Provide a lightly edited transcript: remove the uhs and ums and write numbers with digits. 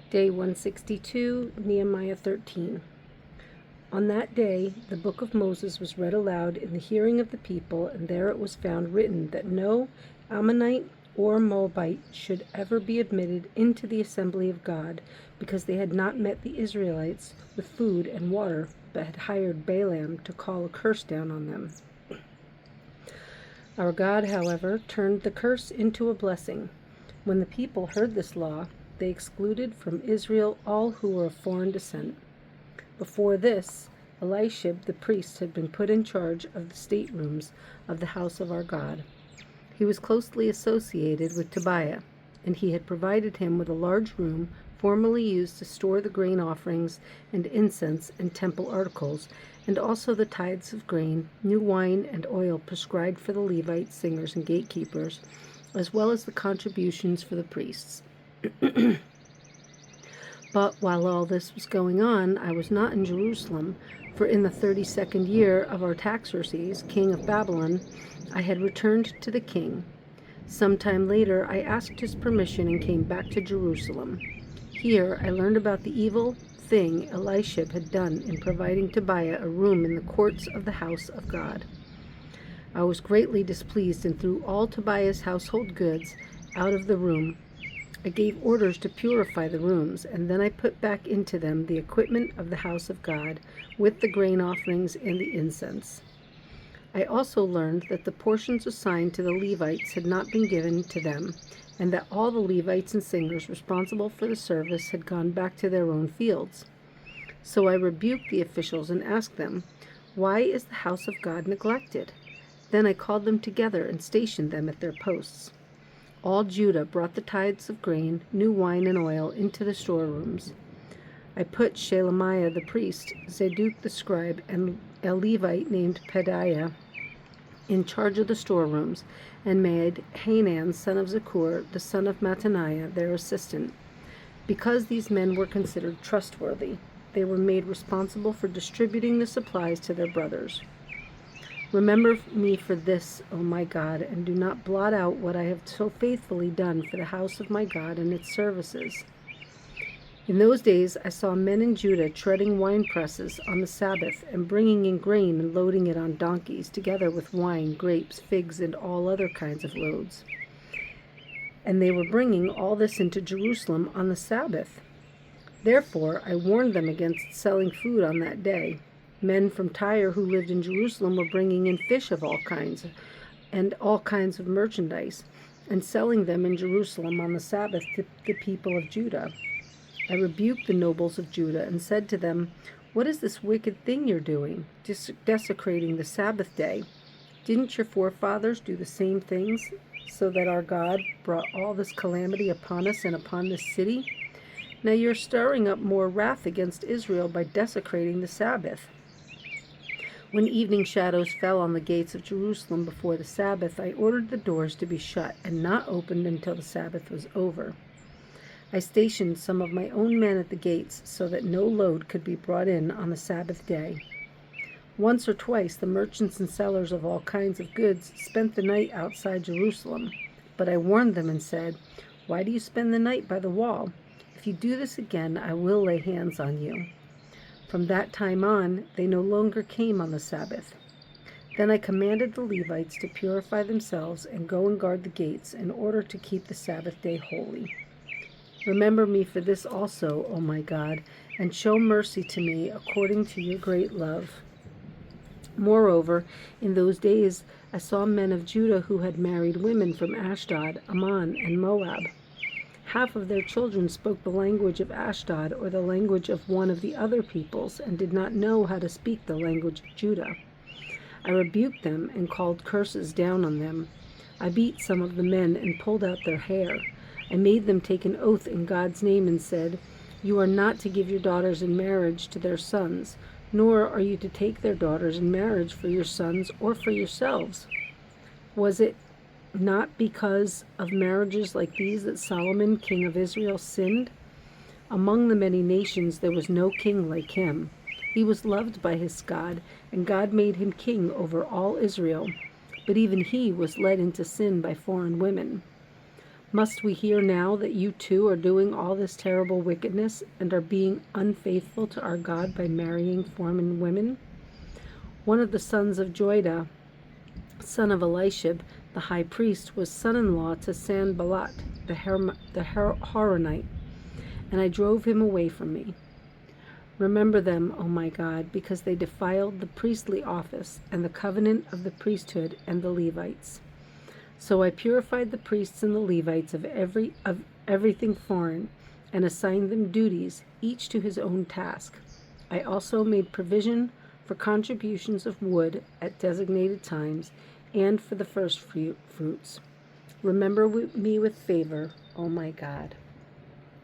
Day 162, Nehemiah 13. On that day, the book of Moses was read aloud in the hearing of the people, and there it was found written that no Ammonite or Moabite should ever be admitted into the assembly of God, because they had not met the Israelites with food and water, but had hired Balaam to call a curse down on them. Our God, however, turned the curse into a blessing. When the people heard this law, they excluded from Israel all who were of foreign descent. Before this, Elishib the priest had been put in charge of the staterooms of the house of our God. He was closely associated with Tobiah, and he had provided him with a large room formerly used to store the grain offerings and incense and temple articles, and also the tithes of grain, new wine, and oil prescribed for the Levites, singers, and gatekeepers, as well as the contributions for the priests. But while all this was going on, I was not in Jerusalem, for in the 32nd year of Artaxerxes, king of Babylon, I had returned to the king. Sometime later, I asked his permission and came back to Jerusalem. Here, I learned about the evil thing Elishib had done in providing Tobiah a room in the courts of the house of God. I was greatly displeased and threw all Tobiah's household goods out of the room. I gave orders to purify the rooms, and then I put back into them the equipment of the house of God, with the grain offerings and the incense. I also learned that the portions assigned to the Levites had not been given to them, and that all the Levites and singers responsible for the service had gone back to their own fields. So I rebuked the officials and asked them, "Why is the house of God neglected?" Then I called them together and stationed them at their posts. All Judah brought the tithes of grain, new wine, and oil into the storerooms. I put Shelemiah the priest, Zadok the scribe, and a Levite named Pedaiah in charge of the storerooms, and made Hanan son of Zakur, the son of Mattaniah, their assistant. Because these men were considered trustworthy, they were made responsible for distributing the supplies to their brothers. Remember me for this, O my God, and do not blot out what I have so faithfully done for the house of my God and its services. In those days I saw men in Judah treading wine presses on the Sabbath and bringing in grain and loading it on donkeys, together with wine, grapes, figs, and all other kinds of loads. And they were bringing all this into Jerusalem on the Sabbath. Therefore I warned them against selling food on that day. Men from Tyre who lived in Jerusalem were bringing in fish of all kinds and all kinds of merchandise, and selling them in Jerusalem on the Sabbath to the people of Judah. I rebuked the nobles of Judah and said to them, "What is this wicked thing you're doing, desecrating the Sabbath day? Didn't your forefathers do the same things, so that our God brought all this calamity upon us and upon this city? Now you're stirring up more wrath against Israel by desecrating the Sabbath." When evening shadows fell on the gates of Jerusalem before the Sabbath, I ordered the doors to be shut and not opened until the Sabbath was over. I stationed some of my own men at the gates so that no load could be brought in on the Sabbath day. Once or twice the merchants and sellers of all kinds of goods spent the night outside Jerusalem, but I warned them and said, "Why do you spend the night by the wall? If you do this again, I will lay hands on you." From that time on, they no longer came on the Sabbath. Then I commanded the Levites to purify themselves and go and guard the gates in order to keep the Sabbath day holy. Remember me for this also, O my God, and show mercy to me according to your great love. Moreover, in those days I saw men of Judah who had married women from Ashdod, Ammon, and Moab. Half of their children spoke the language of Ashdod or the language of one of the other peoples and did not know how to speak the language of Judah. I rebuked them and called curses down on them. I beat some of the men and pulled out their hair. I made them take an oath in God's name and said, "You are not to give your daughters in marriage to their sons, nor are you to take their daughters in marriage for your sons or for yourselves." Was it not because of marriages like these that Solomon, king of Israel, sinned? Among the many nations there was no king like him. He was loved by his God, and God made him king over all Israel. But even he was led into sin by foreign women. Must we hear now that you too are doing all this terrible wickedness and are being unfaithful to our God by marrying foreign women? One of the sons of Joiada, son of Elishib, the high priest, was son-in-law to Sanballat, the Horonite, and I drove him away from me. Remember them, O my God, because they defiled the priestly office and the covenant of the priesthood and the Levites. So I purified the priests and the Levites of everything foreign, and assigned them duties, each to his own task. I also made provision for contributions of wood at designated times, and for the first fruits. Remember me with favor, O my God.